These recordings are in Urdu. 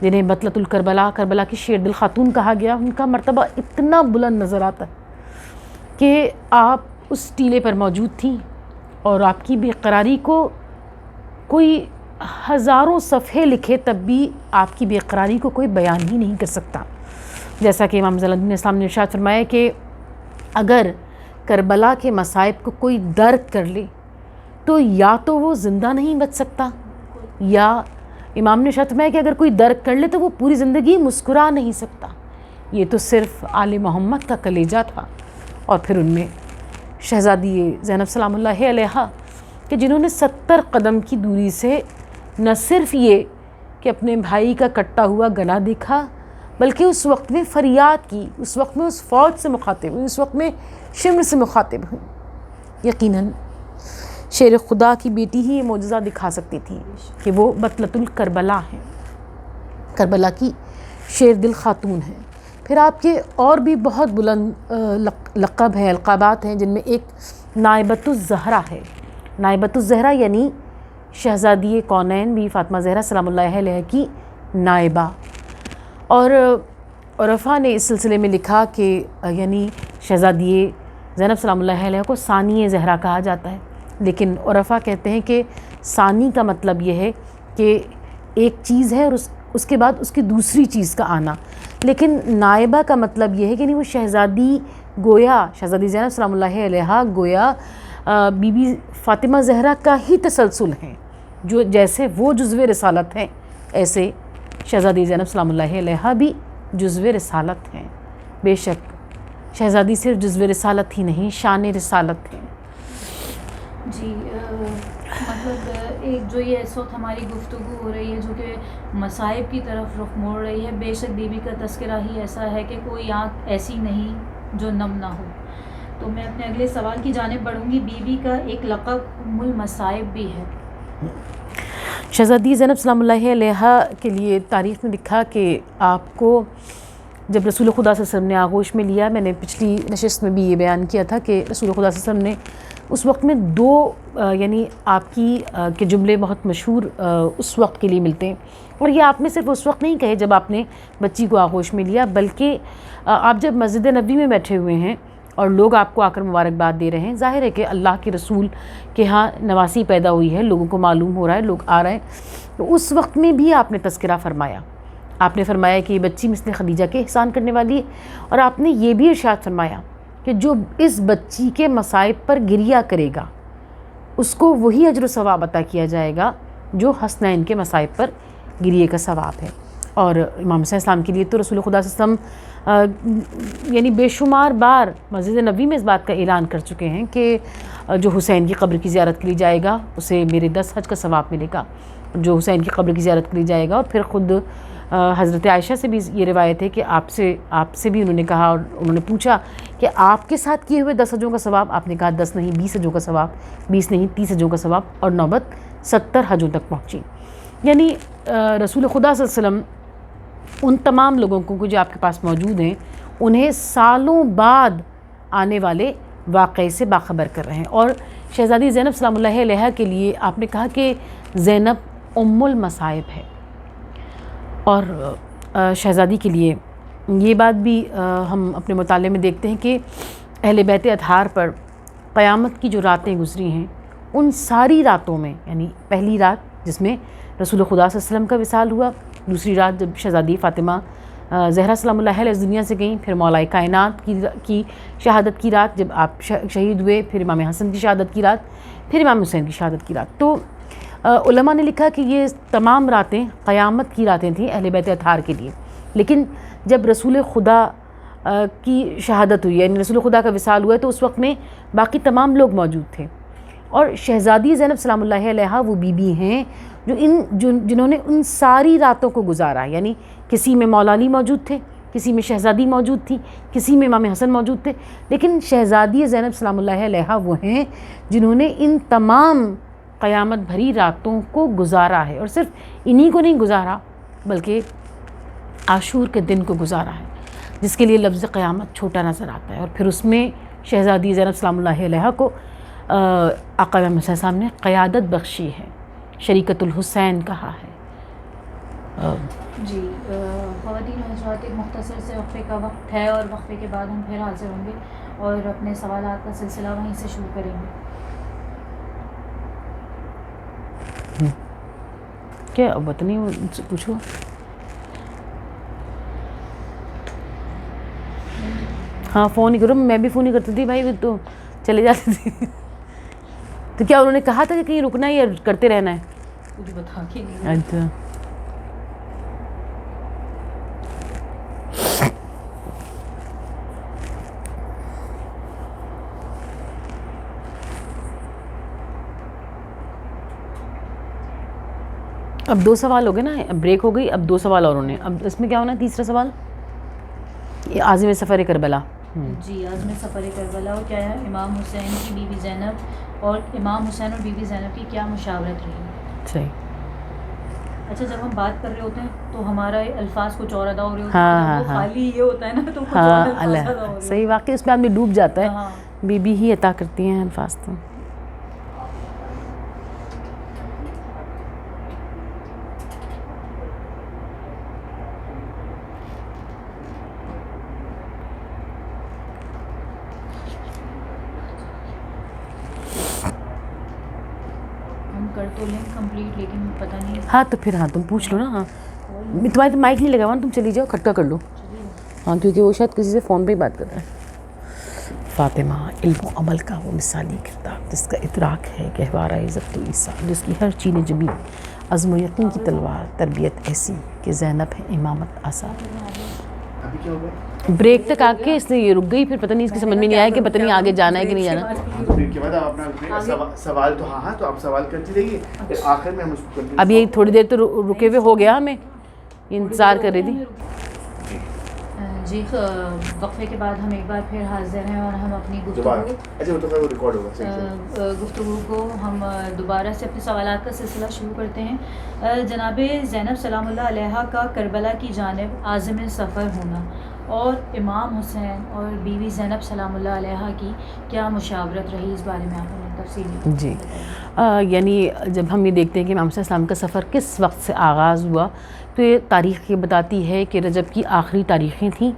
جنہیں بطلۃ الکربلا، کربلا کی شیر دل خاتون کہا گیا، ان کا مرتبہ اتنا بلند نظر آتا ہے کہ آپ اس ٹیلے پر موجود تھیں اور آپ کی بے قراری کو کوئی ہزاروں صفحے لکھے تب بھی آپ کی بے قراری کو کوئی بیان ہی نہیں کر سکتا. جیسا کہ امام زین العابدین اسلام نے ارشاد فرمایا کہ اگر کربلا کے مصائب کو کوئی درک کر لے تو یا تو وہ زندہ نہیں بچ سکتا، یا امام نے ارشاد فرمایا کہ اگر کوئی درک کر لے تو وہ پوری زندگی مسکرا نہیں سکتا. یہ تو صرف آل محمد کا کلیجہ تھا. اور پھر ان میں شہزادی زینب سلام اللہ علیہا کہ جنہوں نے 70 قدم کی دوری سے نہ صرف یہ کہ اپنے بھائی کا کٹا ہوا گلا دیکھا، بلکہ اس وقت میں فریاد کی، اس وقت میں اس فوج سے مخاطب ہوئی، اس وقت میں شمر سے مخاطب ہوئی. یقیناً شیر خدا کی بیٹی ہی یہ معجزہ دکھا سکتی تھی کہ وہ بطلۃ الکربلا ہیں، کربلا کی شیر دل خاتون ہیں. پھر آپ کے اور بھی بہت بلند لقب ہیں، القابات ہیں، جن میں ایک نائبۃ الزہرا ہے. نائبۃ الزہرا یعنی شہزادی کونین بی فاطمہ زہرا سلام اللہ علیہ کی نائبہ. اور عرفا نے اس سلسلے میں لکھا کہ یعنی شہزادی زینب سلام اللہ علیہ کو ثانی زہرا کہا جاتا ہے، لیکن عرفا کہتے ہیں کہ ثانی کا مطلب یہ ہے کہ ایک چیز ہے اور اس کے بعد اس کی دوسری چیز کا آنا. لیکن نائبہ کا مطلب یہ ہے کہ نہیں وہ شہزادی گویا شہزادی زینب سلام اللہ علیہ گویا بی بی فاطمہ زہرا کا ہی تسلسل ہیں. جو جیسے وہ جزو رسالت ہیں ایسے شہزادی زینب سلام اللہ علیہ بھی جزو رسالت ہیں. بے شک شہزادی صرف جزو رسالت ہی نہیں، شان رسالت ہیں. جی مطلب ایک جو یہ اس وقت ہماری گفتگو ہو رہی ہے جو کہ مصائب کی طرف رخ موڑ رہی ہے، بے شک بی بی کا تذکرہ ہی ایسا ہے کہ کوئی آنکھ ایسی نہیں جو نم نہ ہو. تو میں اپنے اگلے سوال کی جانب بڑھوں گی. بی بی کا ایک لقب ام المصائب بھی ہے. شہزادی زینب سلام اللہ علیہ کے لیے تاریخ نے لکھا کہ آپ کو جب رسول خدا صلی اللہ علیہ وسلم نے آغوش میں لیا، میں نے پچھلی نشست میں بھی یہ بیان کیا تھا کہ رسول خدا صلی اللہ علیہ وسلم نے اس وقت میں دو یعنی آپ کی کے جملے بہت مشہور اس وقت کے لیے ملتے ہیں، اور یہ آپ نے صرف اس وقت نہیں کہے جب آپ نے بچی کو آغوش میں لیا، بلکہ آپ جب مسجد نبوی میں بیٹھے ہوئے ہیں اور لوگ آپ کو آ کر مبارکباد دے رہے ہیں. ظاہر ہے کہ اللہ کے رسول کے ہاں نواسی پیدا ہوئی ہے، لوگوں کو معلوم ہو رہا ہے، لوگ آ رہے ہیں. تو اس وقت میں بھی آپ نے تذکرہ فرمایا. آپ نے فرمایا کہ یہ بچی مثل خدیجہ کے احسان کرنے والی ہے، اور آپ نے یہ بھی ارشاد فرمایا کہ جو اس بچی کے مصائب پر گریہ کرے گا اس کو وہی اجر و ثواب عطا کیا جائے گا جو حسنین کے مصائب پر گریے کا ثواب ہے. اور امام حسین اسلام کے لیے تو رسول خدا صلی اللہ علیہ وسلم یعنی بے شمار بار مسجد نبوی میں اس بات کا اعلان کر چکے ہیں کہ جو حسین کی قبر کی زیارت کے لیے جائے گا اسے میرے 10 حج کا ثواب ملے گا، جو حسین کی قبر کی زیارت کے لیے جائے گا. اور پھر خود حضرت عائشہ سے بھی یہ روایت ہے کہ آپ سے بھی انہوں نے کہا، اور انہوں نے پوچھا کہ آپ کے ساتھ کیے ہوئے 10 حجوں کا ثواب. آپ نے کہا 10 نہیں 20 حجوں کا ثواب، 20 نہیں 30 حجوں کا ثواب، اور نوبت 70 حجوں تک پہنچی. یعنی رسول خدا صلی اللہ علیہ وسلم ان تمام لوگوں کو جو آپ کے پاس موجود ہیں انہیں سالوں بعد آنے والے واقعے سے باخبر کر رہے ہیں. اور شہزادی زینب سلام اللہ علیہ کے لیے آپ نے کہا کہ زینب ام المصائب ہے. اور شہزادی کے لیے یہ بات بھی ہم اپنے مطالعے میں دیکھتے ہیں کہ اہل بیت اطہار پر قیامت کی جو راتیں گزری ہیں ان ساری راتوں میں، یعنی پہلی رات جس میں رسول خدا صلی اللہ علیہ وسلم کا وصال ہوا، دوسری رات جب شہزادی فاطمہ زہرا سلام اللہ علیہ اس دنیا سے گئیں، پھر مولا کائنات کی شہادت کی رات جب آپ شہید ہوئے، پھر امام حسن کی شہادت کی رات، پھر امام حسین کی شہادت کی رات. تو علماء نے لکھا کہ یہ تمام راتیں قیامت کی راتیں تھیں اہل بیت اطہار کے لیے. لیکن جب رسول خدا کی شہادت ہوئی، یعنی رسول خدا کا وصال ہوا، تو اس وقت میں باقی تمام لوگ موجود تھے. اور شہزادی زینب سلام اللہ علیہ وہ بی بی ہیں جنہوں نے ان ساری راتوں کو گزارا. یعنی کسی میں مولا علی موجود تھے، کسی میں شہزادی موجود تھی، کسی میں امام حسن موجود تھے، لیکن شہزادی زینب سلام اللہ علیہ وہ ہیں جنہوں نے ان تمام قیامت بھری راتوں کو گزارا ہے. اور صرف انہی کو نہیں گزارا بلکہ عاشور کے دن کو گزارا ہے، جس کے لیے لفظ قیامت چھوٹا نظر آتا ہے. اور پھر اس میں شہزادی زینب سلام اللہ علیہ کو آقا محمد صلی اللہ علیہ وسلم نے قیادت بخشی ہے، شریکت الحسین کہا ہے. جی خواتین و حضرات، ایک مختصر سے وقفے کا وقت ہے اور وقفے کے بعد ہم پھر حاضر ہوں گے اور اپنے سوالات کا سلسلہ وہیں سے شروع کریں گے. کیا وطنی پوچھو. ہاں فون ہی کرو. میں بھی فون ہی کرتی تھی بھائی, تو چلے جاتی تھی. تو کیا انہوں نے کہا تھا کہ کہیں رکنا ہے یا کرتے رہنا ہے؟ کچھ بتا کے نہیں. اچھا. اب 2 سوال ہو گئے نا, بریک ہو گئی, اب 2 سوال اور ہونے. اب اس میں کیا ہونا ہے تیسرا سوال؟ یہ عازم سفر کربلا. جی عازم سفر کربلا اور کیا ہے امام حسین کی بیوی زینب اور امام حسین اور بیوی زینب کی کیا مشاورت رہی؟ صحیح. اچھا جب ہم بات کر رہے ہوتے ہیں تو ہمارا الفاظ کچھ اور ادا ہو رہے ہوتے ہیں, وہ خالی یہ ہوتا ہے نا تو کچھ اور الفاظ ادا ہو رہے ہیں. صحیح, واقعی اس میں آدمی ڈوب جاتا ہے. بی بی ہی عطا کرتی ہیں الفاظ. تو کر تو لیں کمپلیٹ لیکن پتہ نہیں. ہاں تو پھر ہاں تم پوچھ لو نا. ہاں تمہارے تو مائک نہیں لگا ہوا نا, تم چلی جاؤ کھٹکا کر لو. ہاں کیونکہ وہ شاید کسی سے فون پہ ہی بات کر رہا ہے. فاطمہ علم و عمل کا وہ مثالی کردار جس کا ادراک ہے گہوارہ عزت و عیسیٰ, جس کی ہر چین جبی عزم و یقین کی تلوار, تربیت ایسی کہ زینب ہے امامت آثار. بریک تک آ کے اس نے یہ رک گئی, پھر پتہ نہیں اس کی سمجھ میں نہیں آیا کہ پتہ نہیں آگے جانا ہے کہ نہیں جانا. بریک کے بعد آپ اپنا سوال تو ہاں تو آپ سوال کرتی رہیے, پھر آخر میں ہم اس کو اب یہ تھوڑی دیر تو رکے ہوئے ہو گیا, ہمیں انتظار کر رہی تھی. جی وقفے کے بعد ہم ایک بار پھر حاضر ہیں اور ہم اپنی گفتگو کو ہم دوبارہ سے اپنے سوالات کا سلسلہ شروع کرتے ہیں. جناب زینب سلام اللہ علیہ کا کربلا کی جانب عازم سفر ہونا اور امام حسین اور بیوی زینب سلام اللہ علیہ کی کیا مشاورت رہی, اس بارے میں آپ ہمیں تفصیل. جی یعنی جب ہم یہ دیکھتے ہیں کہ امام صلی اللہ علیہ وسلم کا سفر کس وقت سے آغاز ہوا, تو یہ تاریخ یہ بتاتی ہے کہ رجب کی آخری تاریخیں تھیں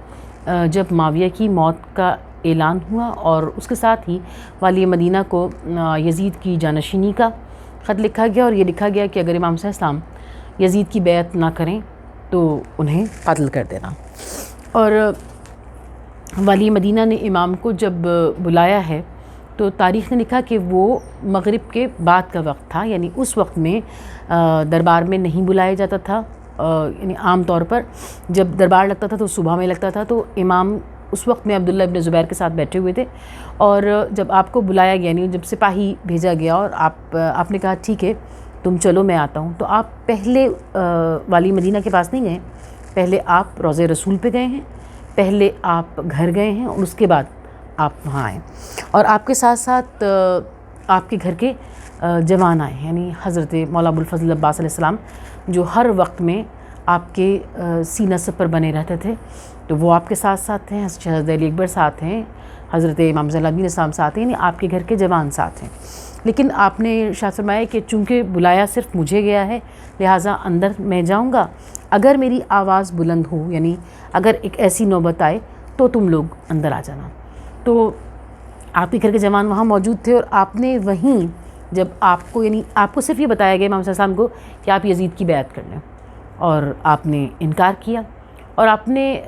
جب معاویہ کی موت کا اعلان ہوا, اور اس کے ساتھ ہی والی مدینہ کو یزید کی جانشینی کا خط لکھا گیا, اور یہ لکھا گیا کہ اگر امام صلی اللہ علیہ وسلم یزید کی بیعت نہ کریں تو انہیں قتل کر دینا. اور والی مدینہ نے امام کو جب بلایا ہے تو تاریخ نے لکھا کہ وہ مغرب کے بعد کا وقت تھا, یعنی اس وقت میں دربار میں نہیں بلایا جاتا تھا. یعنی عام طور پر جب دربار لگتا تھا تو صبح میں لگتا تھا, تو امام اس وقت میں عبداللہ ابن زبیر کے ساتھ بیٹھے ہوئے تھے, اور جب آپ کو بلایا گیا, یعنی جب سپاہی بھیجا گیا اور آپ نے کہا ٹھیک ہے تم چلو میں آتا ہوں, تو آپ پہلے والی مدینہ کے پاس نہیں گئے, پہلے آپ روضہ رسول پہ گئے ہیں, پہلے آپ گھر گئے ہیں, اور اس کے بعد آپ وہاں آئے, اور آپ کے ساتھ ساتھ آپ کے گھر کے جوان آئے, یعنی حضرت مولا ابوالفضل عباس علیہ السلام جو ہر وقت میں آپ کے سینہ سپر بنے رہتے تھے, تو وہ آپ کے ساتھ ساتھ ہیں. حضرت شہزادہ علی اکبر ساتھ ہیں, حضرت امام زین العابدین السلام ساتھ ہیں, یعنی آپ کے گھر کے جوان ساتھ ہیں. لیکن آپ نے ارشاد فرمایا کہ چونکہ بلایا صرف مجھے گیا ہے لہٰذا اندر میں جاؤں گا, اگر میری آواز بلند ہو, یعنی اگر ایک ایسی نوبت آئے تو تم لوگ اندر آ جانا. تو آپ کے گھر کے جوان وہاں موجود تھے, اور آپ نے وہیں جب آپ کو, یعنی آپ کو صرف یہ بتایا گیا امام صلی اللہ علیہ وسلم کو کہ آپ یزید کی بیعت کر لیں, اور آپ نے انکار کیا, اور آپ نے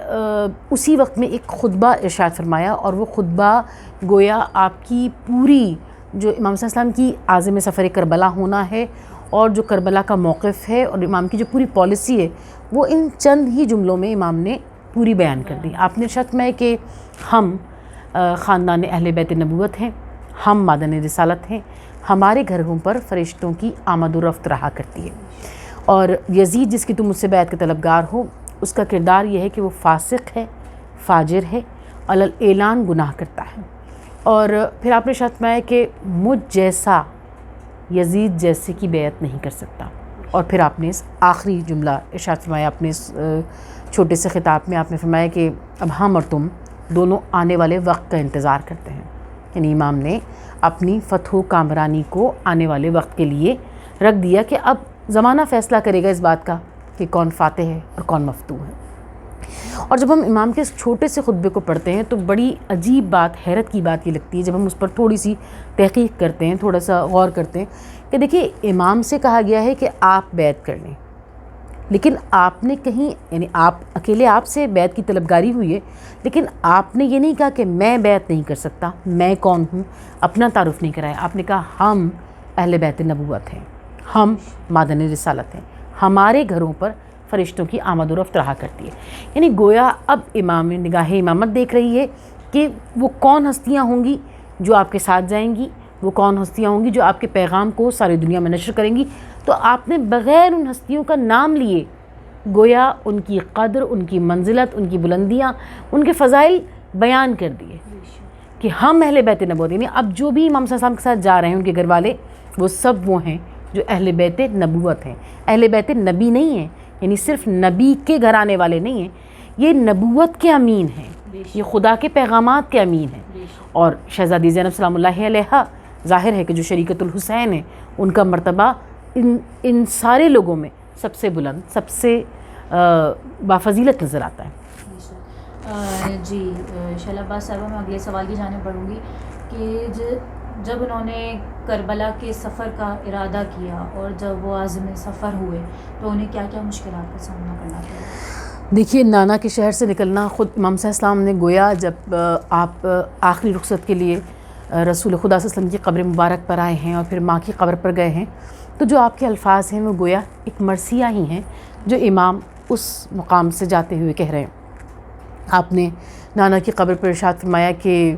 اسی وقت میں ایک خطبہ ارشاد فرمایا, اور وہ خطبہ گویا آپ کی پوری جو امام صلی اللہ علیہ وسلم کی عازم سفر کربلا ہونا ہے, اور جو کربلا کا موقف ہے, اور امام کی جو پوری پالیسی ہے, وہ ان چند ہی جملوں میں امام نے پوری بیان کر دی. آپ نے ارشاد فرمایا کہ ہم خاندان اہل بیت نبوت ہیں, ہم مادن رسالت ہیں, ہمارے گھروں پر فرشتوں کی آمد و رفت رہا کرتی ہے, اور یزید جس کی تم مجھ سے بیعت کے طلبگار ہو, اس کا کردار یہ ہے کہ وہ فاسق ہے, فاجر ہے, علی اعلان گناہ کرتا ہے. اور پھر آپ نے ارشاد فرمایا کہ مجھ جیسا یزید جیسے کی بیعت نہیں کر سکتا, اور پھر آپ نے اس آخری جملہ ارشاد فرمایا اپنے اس چھوٹے سے خطاب میں. آپ نے فرمایا کہ اب ہم اور تم دونوں آنے والے وقت کا انتظار کرتے ہیں, یعنی امام نے اپنی فتح و کامرانی کو آنے والے وقت کے لیے رکھ دیا کہ اب زمانہ فیصلہ کرے گا اس بات کا کہ کون فاتح ہے اور کون مفتوح ہے. اور جب ہم امام کے اس چھوٹے سے خطبے کو پڑھتے ہیں تو بڑی عجیب بات، حیرت کی بات یہ لگتی ہے جب ہم اس پر تھوڑی سی تحقیق کرتے ہیں، تھوڑا سا غور کرتے ہیں کہ دیکھیے امام سے کہا گیا ہے کہ آپ بیعت کر لیں، لیکن آپ نے کہیں یعنی آپ اکیلے آپ سے بیعت کی طلبگاری ہوئی ہے، لیکن آپ نے یہ نہیں کہا کہ میں بیعت نہیں کر سکتا، میں کون ہوں، اپنا تعارف نہیں کرایا. آپ نے کہا ہم اہل بیت نبوت ہیں، ہم مادن رسالت ہیں، ہمارے گھروں پر فرشتوں کی آمد و رفت رہا کرتی ہے. یعنی گویا اب امام نگاہ امامت دیکھ رہی ہے کہ وہ کون ہستیاں ہوں گی جو آپ کے ساتھ جائیں گی، وہ کون ہستیاں ہوں گی جو آپ کے پیغام کو ساری دنیا میں نشر کریں گی. تو آپ نے بغیر ان ہستیوں کا نام لیے گویا ان کی قدر، ان کی منزلت، ان کی بلندیاں، ان کے فضائل بیان کر دیے کہ ہم اہل بیت نبوت. یعنی اب جو بھی امام صلی اللہ علیہ وسلم کے ساتھ جا رہے ہیں ان کے گھر والے، وہ سب وہ ہیں جو اہل بیت نبوت ہیں. اہل بیت نبی نہیں ہیں، یعنی صرف نبی کے گھر آنے والے نہیں ہیں، یہ نبوت کے امین ہیں، یہ خدا کے پیغامات کے امین ہیں. اور شہزادی زینب سلام اللہ علیہا ظاہر ہے کہ جو شریکت الحسین ہیں ان کا مرتبہ ان سارے لوگوں میں سب سے بلند، سب سے بافضیلت نظر آتا ہے. جی شیلا عباس صاحبہ، میں اگلے سوال کی جانب بڑھوں گی کہ جب انہوں نے کربلا کے سفر کا ارادہ کیا اور جب وہ عازم سفر ہوئے تو انہیں کیا کیا مشکلات کا سامنا کرنا پڑا؟ دیکھیے نانا کے شہر سے نکلنا، خود امام صلی اللہ علیہ وسلم نے گویا جب آپ آخری رخصت کے لیے رسول خدا صلی اللہ علیہ وسلم کی قبر مبارک پر آئے ہیں اور پھر ماں کی قبر پر گئے ہیں، تو جو آپ کے الفاظ ہیں وہ گویا ایک مرثیہ ہی ہیں جو امام اس مقام سے جاتے ہوئے کہہ رہے ہیں. آپ نے نانا کی قبر پر ارشاد فرمایا کہ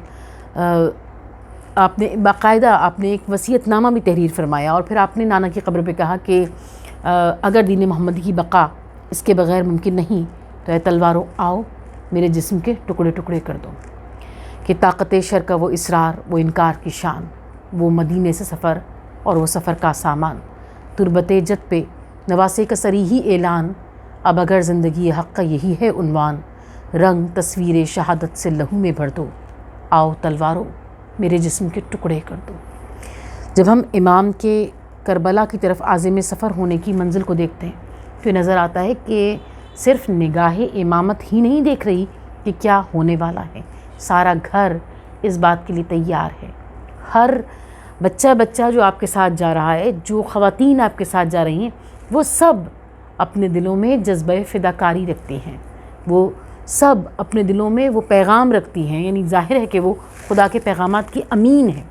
آپ نے باقاعدہ آپ نے ایک وصیت نامہ بھی تحریر فرمایا اور پھر آپ نے نانا کی قبر پہ کہا کہ اگر دین محمدی کی بقا اس کے بغیر ممکن نہیں تو اے تلواروں آؤ میرے جسم کے ٹکڑے ٹکڑے کر دو. کہ طاقت شر کا وہ اصرار، وہ انکار کی شان، وہ مدینے سے سفر اور وہ سفر کا سامان، تربت جد پہ نواسے کا صریحی اعلان، اب اگر زندگی حق کا یہی ہے عنوان، رنگ تصویر شہادت سے لہو میں بھر دو، آؤ تلواروں میرے جسم کے ٹکڑے کر دو. جب ہم امام کے کربلا کی طرف عازم سفر ہونے کی منزل کو دیکھتے ہیں تو نظر آتا ہے کہ صرف نگاہ امامت ہی نہیں دیکھ رہی کہ کیا ہونے والا ہے، سارا گھر اس بات کے لیے تیار ہے. ہر بچہ جو آپ کے ساتھ جا رہا ہے، جو خواتین آپ کے ساتھ جا رہی ہیں، وہ سب اپنے دلوں میں جذبہ فداکاری رکھتی ہیں، وہ سب اپنے دلوں میں وہ پیغام رکھتی ہیں. یعنی ظاہر ہے کہ وہ خدا کے پیغامات کی امین ہیں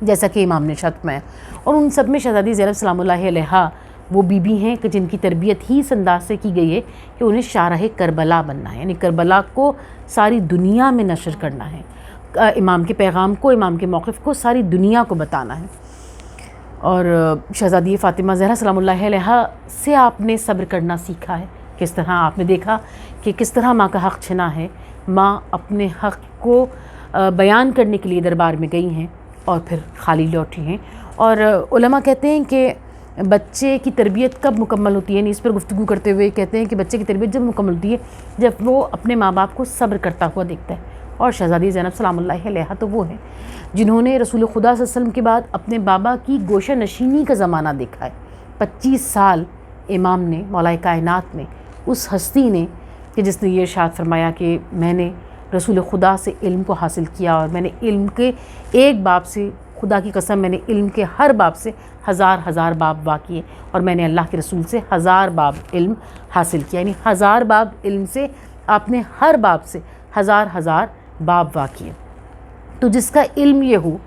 جیسا کہ امام نے ارشاد فرمایا. اور ان سب میں شہزادی زینب سلام اللہ علیہا وہ بیوی ہیں کہ جن کی تربیت ہی اس انداز سے کی گئی ہے کہ انہیں شارح کربلا بننا ہے، یعنی کربلا کو ساری دنیا میں نشر کرنا ہے، امام کے پیغام کو، امام کے موقف کو ساری دنیا کو بتانا ہے. اور شہزادی فاطمہ زہرا سلام اللہ علیہا سے آپ نے صبر کرنا سیکھا ہے. کس طرح آپ نے دیکھا کہ کس طرح ماں کا حق چھنا ہے، ماں اپنے حق کو بیان کرنے کے لیے دربار میں گئی ہیں اور پھر خالی لوٹی ہیں. اور علماء کہتے ہیں کہ بچے کی تربیت کب مکمل ہوتی ہے، یعنی اس پر گفتگو کرتے ہوئے کہتے ہیں کہ بچے کی تربیت جب مکمل ہوتی ہے جب وہ اپنے ماں باپ کو صبر کرتا ہوا دیکھتا ہے. اور شہزادی زینب سلام اللہ علیہا تو وہ ہیں جنہوں نے رسول خدا صلی اللہ علیہ وسلم کے بعد اپنے بابا کی گوشہ نشینی کا زمانہ دیکھا ہے. 25 سال امام نے، مولا کائنات نے، اس ہستی نے کہ جس نے یہ ارشاد فرمایا کہ میں نے رسول خدا سے علم کو حاصل کیا اور میں نے علم کے ایک باب سے، خدا کی قسم میں نے علم کے ہر باب سے ہزار باب وا کیے اور میں نے اللہ کے رسول سے 1000 باب علم حاصل کیا. یعنی 1000 باب علم سے آپ نے ہر باب سے ہزار باب وا کیے. تو جس کا علم یہ ہو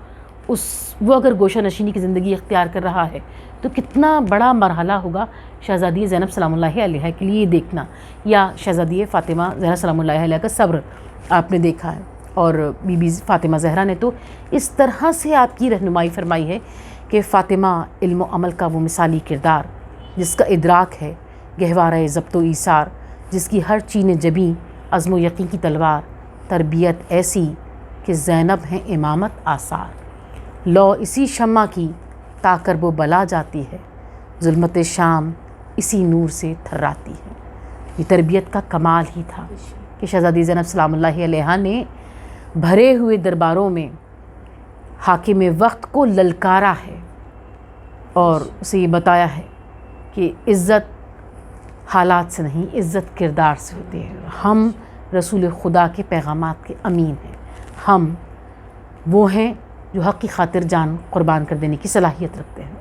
وہ اگر گوشہ نشینی کی زندگی اختیار کر رہا ہے تو کتنا بڑا مرحلہ ہوگا شہزادی زینب سلام اللہ علیہا کے لیے دیکھنا، یا شہزادی فاطمہ زہرا سلام اللہ علیہا کا صبر آپ نے دیکھا ہے. اور بی بی فاطمہ زہرا نے تو اس طرح سے آپ کی رہنمائی فرمائی ہے کہ فاطمہ علم و عمل کا وہ مثالی کردار، جس کا ادراک ہے گہوارہ ضبط و ایثار، جس کی ہر چین جبیں عزم و یقین کی تلوار، تربیت ایسی کہ زینب ہیں امامت آثار، لو اسی شمع کی تا کرب و بلا جاتی ہے، ظلمت شام اسی نور سے تھراتی ہے. یہ تربیت کا کمال ہی تھا کہ شہزادی زینب سلام اللہ علیہا نے بھرے ہوئے درباروں میں حاکم وقت کو للکارا ہے اور اسے یہ بتایا ہے کہ عزت حالات سے نہیں، عزت کردار سے ہوتی ہے. ہم رسول خدا کے پیغامات کے امین ہیں. ہم وہ ہیں جو حق کی خاطر جان قربان کر دینے کی صلاحیت رکھتے ہیں.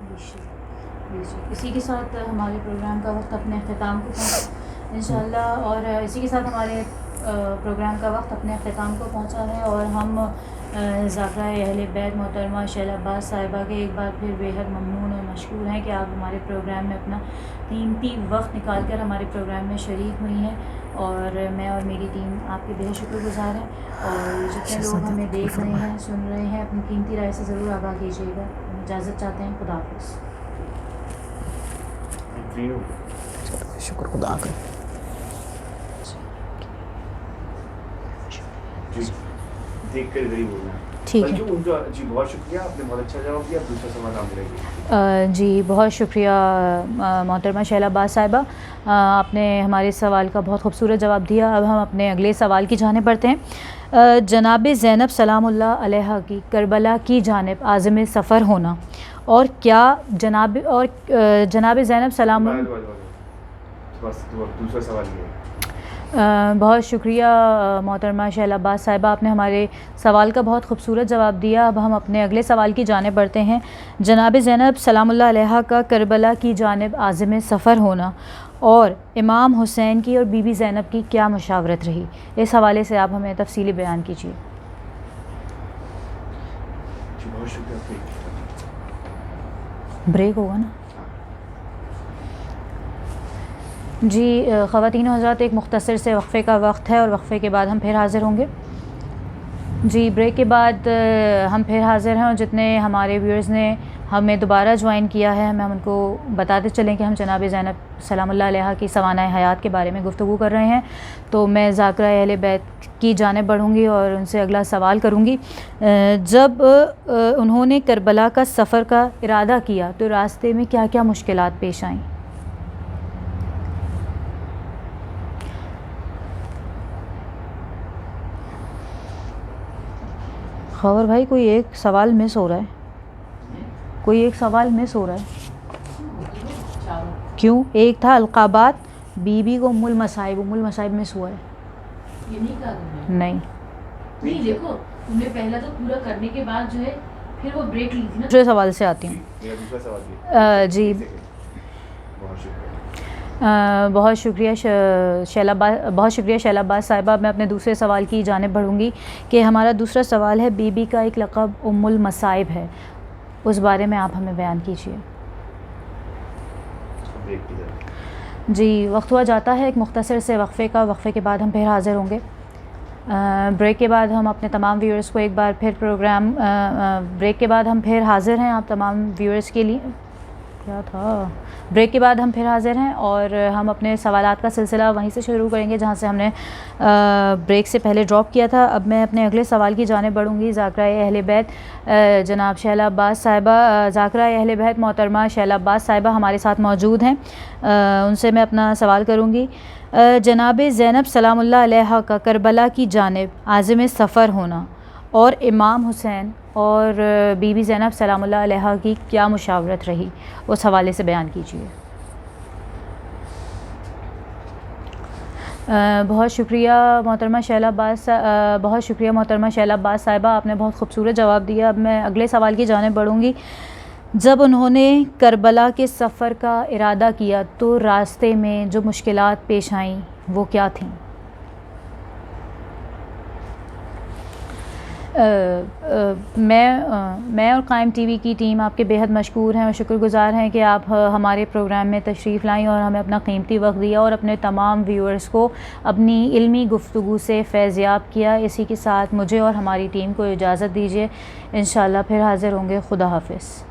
اسی کے ساتھ ہمارے پروگرام کا وقت اپنے اختتام کو پہنچا انشاءاللہ، اور اسی کے ساتھ ہمارے پروگرام کا وقت اپنے اختتام کو پہنچا ہے، اور ہم ذاکرہ اہل بیت محترمہ شیلا عباس صاحبہ کے ایک بار پھر بے حد ممنون اور مشکور ہیں کہ آپ ہمارے پروگرام میں اپنا قیمتی وقت نکال کر ہمارے پروگرام میں شریک ہوئی ہیں، اور میں اور میری ٹیم آپ کے بے شکر گزار ہیں. اور جتنے لوگ ہمیں دیکھ رہے ہیں، سن رہے ہیں، اپنی قیمتی رائے سے ضرور آگاہ کیجیے گا. اجازت چاہتے ہیں. خدا حافظ. شکر خدا کا. دیکھ کر غریب ہونا. ٹھیک ہے. جی بہت شکریہ، آپ نے بہت اچھا جواب دیا. دوسرا سوال آپ لے. جی بہت شکریہ محترمہ شیلا عباس صاحبہ، آپ نے ہمارے سوال کا بہت خوبصورت جواب دیا. اب ہم اپنے اگلے سوال کی جانب بڑھتے ہیں. جناب زینب سلام اللہ علیہا کی کربلا کی جانب عازم سفر ہونا، اور کیا جناب زینب سلام دوسرا سوال یہ ہے. بہت شکریہ محترمہ شیلا عباس صاحبہ، آپ نے ہمارے سوال کا بہت خوبصورت جواب دیا. اب ہم اپنے اگلے سوال کی جانب بڑھتے ہیں. جناب زینب سلام اللہ علیہا کا کربلا کی جانب عازم سفر ہونا، اور امام حسین کی اور بی بی زینب کی کیا مشاورت رہی، اس حوالے سے آپ ہمیں تفصیلی بیان کیجیے. بہت شکریہ. بریک ہوگا نا؟ جی خواتین و حضرات، ایک مختصر سے وقفے کا وقت ہے، اور وقفے کے بعد ہم پھر حاضر ہوں گے. جی بریک کے بعد ہم پھر حاضر ہیں، اور جتنے ہمارے ویورز نے ہمیں دوبارہ جوائن کیا ہے، ہم ان کو بتاتے چلیں کہ ہم جناب زینب سلام اللہ علیہا کی سوانح حیات کے بارے میں گفتگو کر رہے ہیں. تو میں ذاکرہ اہل بیت کی جانب بڑھوں گی اور ان سے اگلا سوال کروں گی. جب انہوں نے کربلا کا سفر کا ارادہ کیا تو راستے میں کیا کیا مشکلات پیش آئیں؟ خبر بھائی کوئی ایک سوال مس ہو رہا ہے، کوئی ایک سوال مس ہو رہا ہے. کیوں؟ ایک تھا القابات بی بی کو ام المصائب مس ہوا ہے. یہ نہیں کہا تم نے؟ نہیں دیکھو تم نے پہلا تو پورا کرنے کے بعد جو ہے پھر وہ بریک لی تھی نا. دوسرے سوال سے آتی ہوں. دوسرا سوال جی بہت شکریہ شیلا عباس صاحبہ. میں اپنے دوسرے سوال کی جانب بڑھوں گی کہ ہمارا دوسرا سوال ہے بی بی کا ایک لقب ام المصائب ہے، اس بارے میں آپ ہمیں بیان کیجیے. جی وقت ہوا جاتا ہے ایک مختصر سے وقفے کا. وقفے کے بعد ہم پھر حاضر ہوں گے. بریک کے بعد ہم اپنے تمام ویورز کو ایک بار پھر بریک کے بعد ہم پھر حاضر ہیں آپ تمام ویورز کے لیے. کیا تھا؟ بریک کے بعد ہم پھر حاضر ہیں، اور ہم اپنے سوالات کا سلسلہ وہیں سے شروع کریں گے جہاں سے ہم نے بریک سے پہلے ڈراپ کیا تھا. اب میں اپنے اگلے سوال کی جانب بڑھوں گی. ذاکرہ اہل بیت جناب شیلا عباس صاحبہ، ذاکرہ اہل بیت محترمہ شیلا عباس صاحبہ ہمارے ساتھ موجود ہیں. ان سے میں اپنا سوال کروں گی. جناب زینب سلام اللہ علیہا کا کربلا کی جانب عازم سفر ہونا، اور امام حسین اور بی بی زینب سلام اللہ علیہا کی کیا مشاورت رہی، اس حوالے سے بیان کیجیے. بہت شکریہ محترمہ شیلا عباس صاحبہ، آپ نے بہت خوبصورت جواب دیا. اب میں اگلے سوال کی جانب بڑھوں گی. جب انہوں نے کربلا کے سفر کا ارادہ کیا تو راستے میں جو مشکلات پیش آئیں وہ کیا تھیں؟ میں اور قائم ٹی وی کی ٹیم آپ کے بے حد مشکور ہیں اور شکر گزار ہیں کہ آپ ہمارے پروگرام میں تشریف لائیں اور ہمیں اپنا قیمتی وقت دیا اور اپنے تمام ویورز کو اپنی علمی گفتگو سے فیضیاب کیا. اسی کے ساتھ مجھے اور ہماری ٹیم کو اجازت دیجیے. انشاءاللہ پھر حاضر ہوں گے. خدا حافظ.